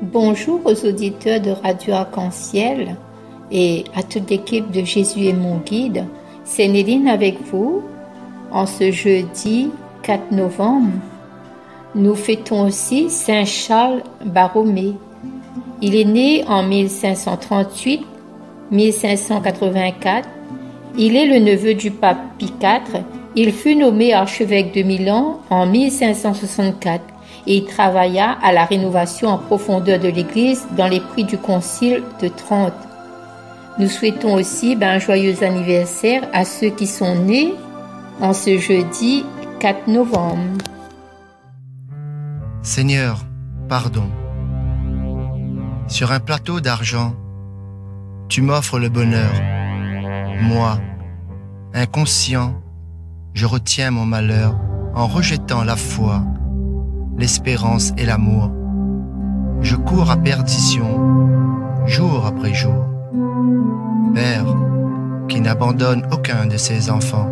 Bonjour aux auditeurs de Radio Arc-en-Ciel et à toute l'équipe de Jésus est mon guide. C'est Néline avec vous en ce jeudi 4 novembre. Nous fêtons aussi Saint Charles Borromée. Il est né en 1538-1584. Il est le neveu du pape Pie IV. Il fut nommé archevêque de Milan en 1564 et il travailla à la rénovation en profondeur de l'Église dans les prix du Concile de Trente. Nous souhaitons aussi un joyeux anniversaire à ceux qui sont nés en ce jeudi 4 novembre. Seigneur, pardon. Sur un plateau d'argent, tu m'offres le bonheur. Moi, inconscient, je retiens mon malheur en rejetant la foi, l'espérance et l'amour. Je cours à perdition, jour après jour. Père, qui n'abandonne aucun de ses enfants,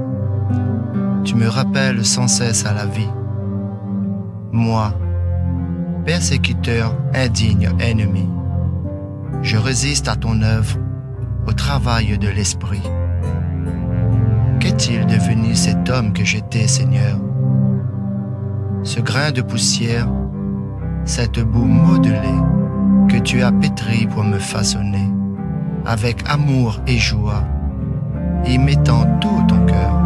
tu me rappelles sans cesse à la vie. Moi, persécuteur, indigne, ennemi, je résiste à ton œuvre, au travail de l'esprit. Qu'est-il devenu cet homme que j'étais, Seigneur? Ce grain de poussière, cette boue modelée que tu as pétrie pour me façonner, avec amour et joie, y mettant tout ton cœur.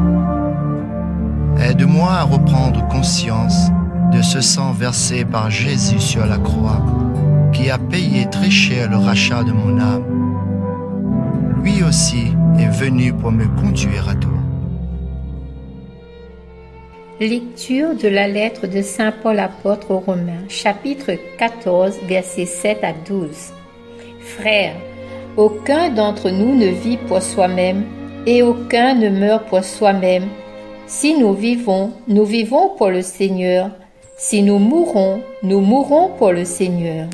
Aide-moi à reprendre conscience de ce sang versé par Jésus sur la croix, qui a payé très cher le rachat de mon âme. Lui aussi est venu pour me conduire à toi. Lecture de la lettre de Saint Paul apôtre aux Romains, chapitre 14, versets 7 à 12. Frères, aucun d'entre nous ne vit pour soi-même, et aucun ne meurt pour soi-même. Si nous vivons pour le Seigneur. Si nous mourons pour le Seigneur.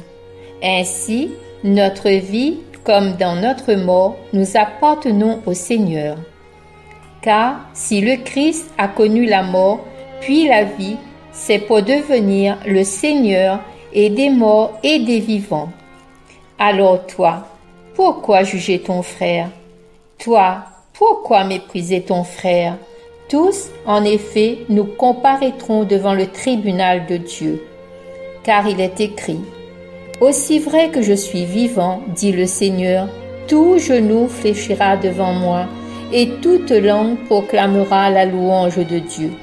Ainsi, notre vie, comme dans notre mort, nous appartenons au Seigneur. Car si le Christ a connu la mort, puis la vie, c'est pour devenir le Seigneur et des morts et des vivants. Alors toi, pourquoi juger ton frère? Toi, pourquoi mépriser ton frère? Tous, en effet, nous comparaîtrons devant le tribunal de Dieu. Car il est écrit, « Aussi vrai que je suis vivant, dit le Seigneur, tout genou fléchira devant moi, et toute langue proclamera la louange de Dieu. »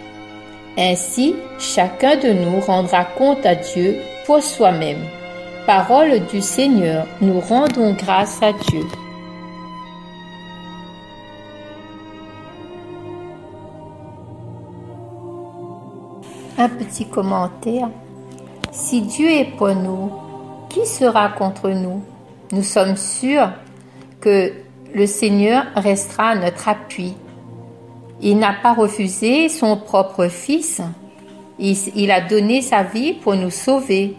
Ainsi, chacun de nous rendra compte à Dieu pour soi-même. Parole du Seigneur, nous rendons grâce à Dieu. Un petit commentaire. Si Dieu est pour nous, qui sera contre nous? Nous sommes sûrs que le Seigneur restera notre appui. Il n'a pas refusé son propre Fils. Il a donné sa vie pour nous sauver.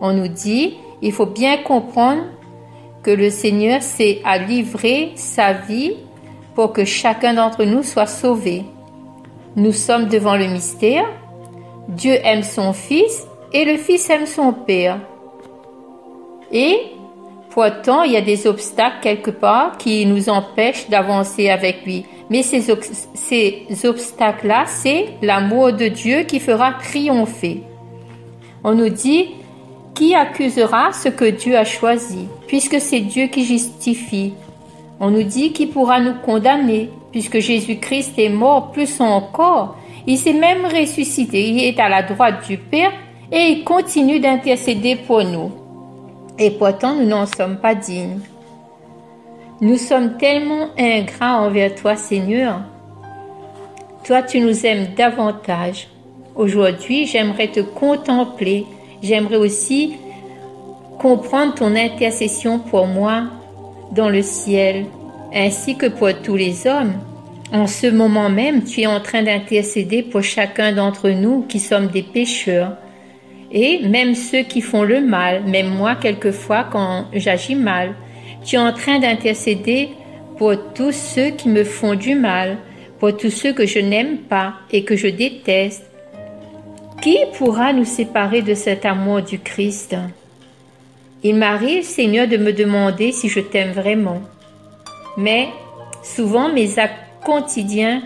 On nous dit, il faut bien comprendre que le Seigneur a livré sa vie pour que chacun d'entre nous soit sauvé. Nous sommes devant le mystère. Dieu aime son Fils et le Fils aime son Père. Et pourtant, il y a des obstacles quelque part qui nous empêchent d'avancer avec lui. Mais ces obstacles-là, c'est l'amour de Dieu qui fera triompher. On nous dit, qui accusera ce que Dieu a choisi, puisque c'est Dieu qui justifie. On nous dit, qui pourra nous condamner, puisque Jésus-Christ est mort, plus encore. Il s'est même ressuscité, il est à la droite du Père et il continue d'intercéder pour nous. Et pourtant, nous n'en sommes pas dignes. Nous sommes tellement ingrats envers toi, Seigneur. Toi, tu nous aimes davantage. Aujourd'hui, j'aimerais te contempler. J'aimerais aussi comprendre ton intercession pour moi dans le ciel, ainsi que pour tous les hommes. En ce moment même, tu es en train d'intercéder pour chacun d'entre nous qui sommes des pécheurs. Et même ceux qui font le mal, même moi quelquefois quand j'agis mal, tu es en train d'intercéder pour tous ceux qui me font du mal, pour tous ceux que je n'aime pas et que je déteste. Qui pourra nous séparer de cet amour du Christ? Il m'arrive, Seigneur, de me demander si je t'aime vraiment. Mais souvent, mes actes quotidiens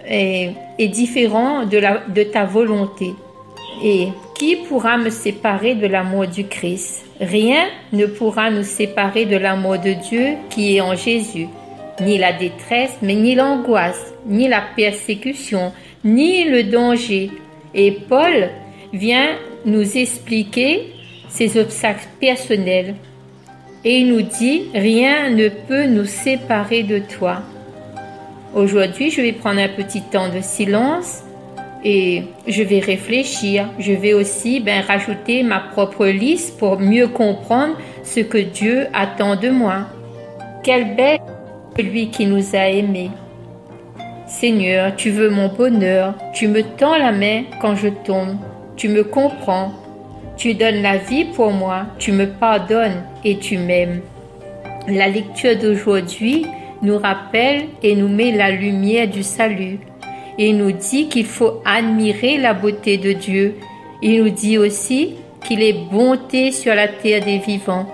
est différent de ta volonté. Et qui pourra me séparer de l'amour du Christ? Rien ne pourra nous séparer de l'amour de Dieu qui est en Jésus. Ni la détresse, mais ni l'angoisse, ni la persécution, ni le danger. Et Paul vient nous expliquer ses obstacles personnels. Et il nous dit, rien ne peut nous séparer de toi. Aujourd'hui, je vais prendre un petit temps de silence et je vais réfléchir. Je vais aussi rajouter ma propre liste pour mieux comprendre ce que Dieu attend de moi. Quel bel celui qui nous a aimés. Seigneur, tu veux mon bonheur. Tu me tends la main quand je tombe. Tu me comprends. Tu donnes la vie pour moi. Tu me pardonnes et tu m'aimes. La lecture d'aujourd'hui nous rappelle et nous met la lumière du salut. Il nous dit qu'il faut admirer la beauté de Dieu. Il nous dit aussi qu'il est bonté sur la terre des vivants.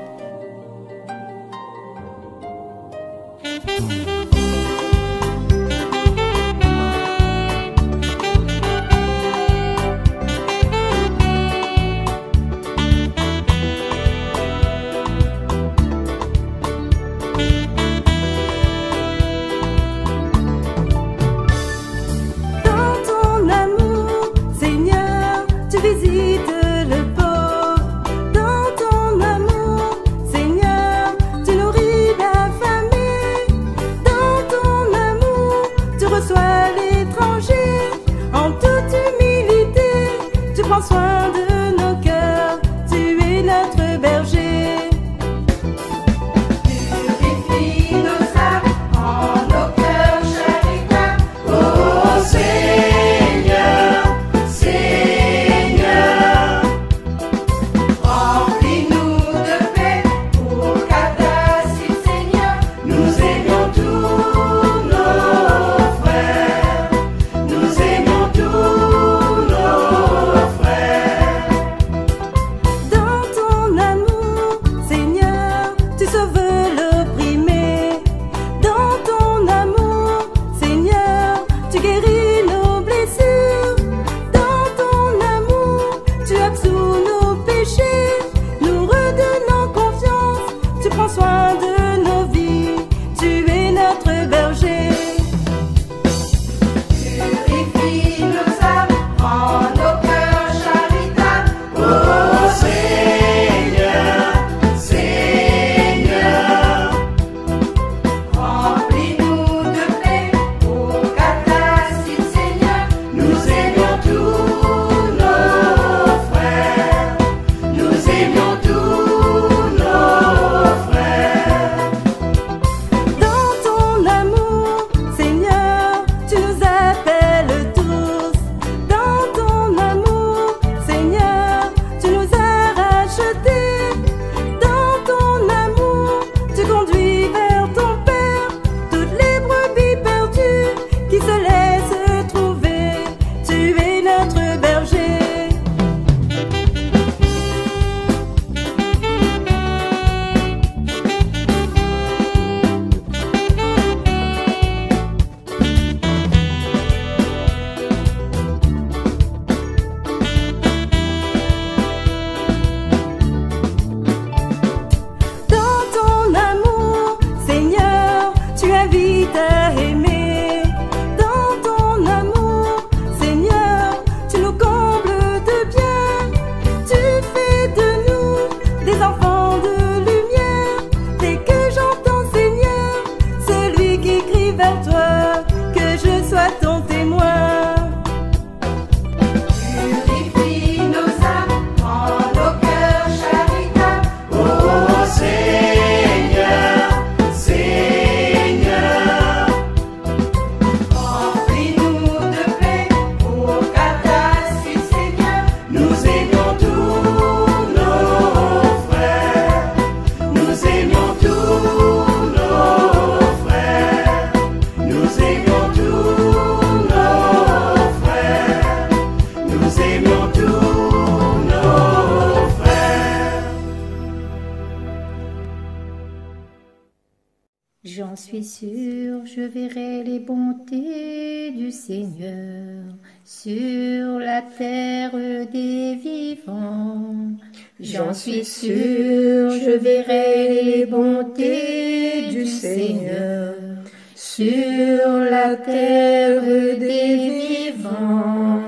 J'en suis sûr, je verrai les bontés du Seigneur sur la terre des vivants. J'en suis sûr, je verrai les bontés du Seigneur sur la terre des vivants.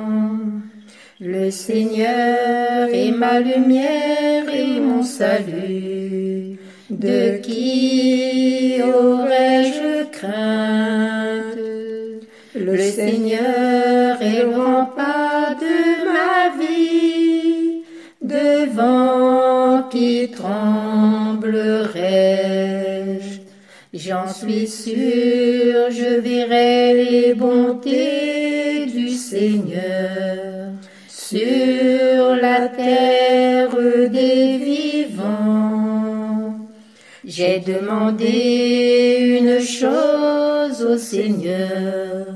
Le Seigneur est ma lumière et mon salut. De qui aurais-je crainte? Le Seigneur est le rempart de ma vie. Devant qui tremblerai-je? J'en suis sûr, je verrai les bontés du Seigneur sur la terre des vivants. J'ai demandé une chose au Seigneur,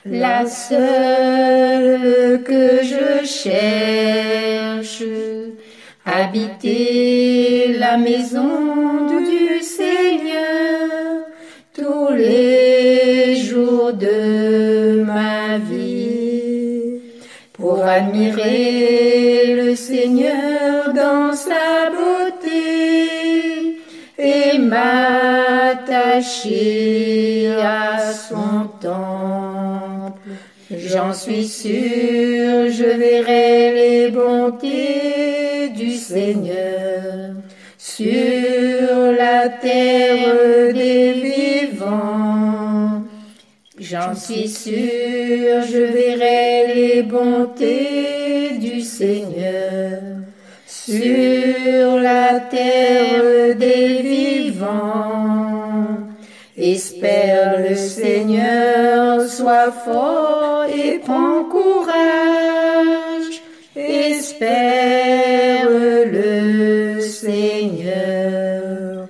la seule que je cherche, habiter la maison du Seigneur tous les jours de ma vie, pour admirer le Seigneur dans sa beauté et m'attacher à son temple. J'en suis sûr, je verrai les bontés du Seigneur sur la terre des vivants. J'en suis sûr, je verrai les bontés du Seigneur sur la terre des vivants. Espère le Seigneur, sois fort et prends courage. Espère le Seigneur.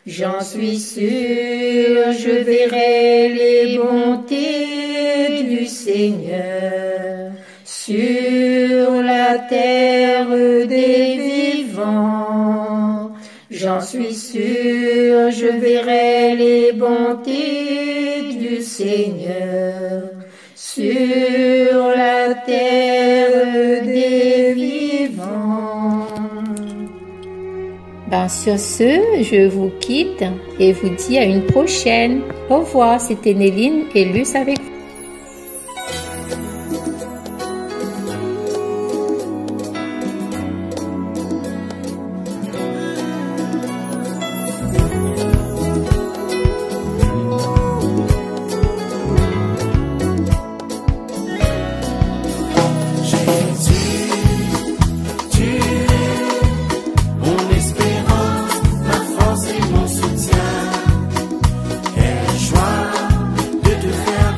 J'en suis sûr, je verrai les bontés du Seigneur sur la terre des vivants. J'en suis sûr, je verrai les bontés du Seigneur sur la terre des vivants. Sur ce, je vous quitte et vous dis à une prochaine. Au revoir, c'était Néline et Luce avec vous. Joie de te faire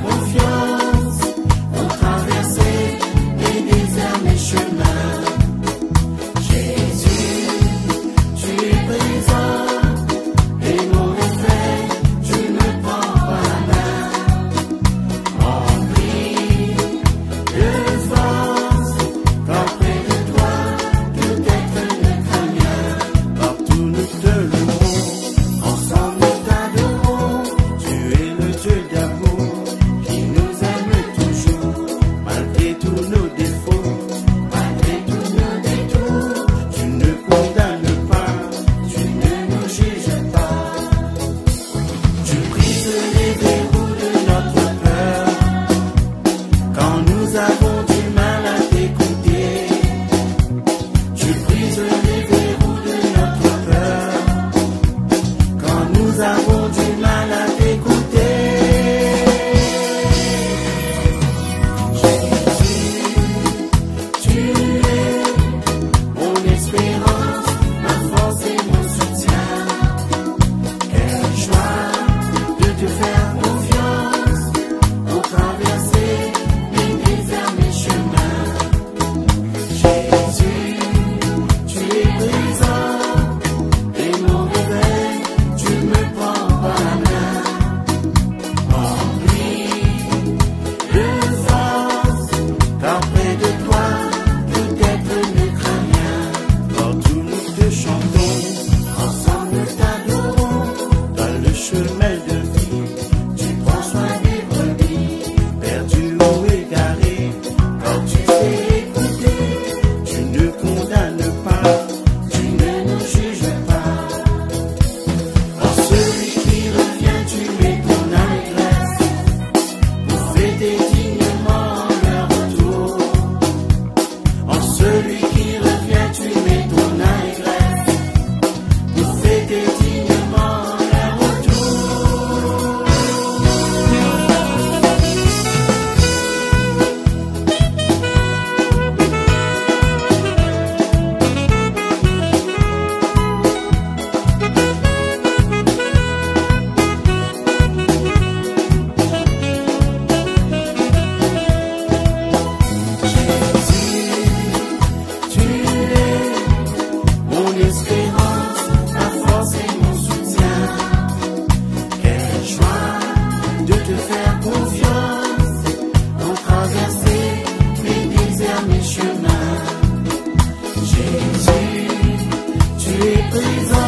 prison.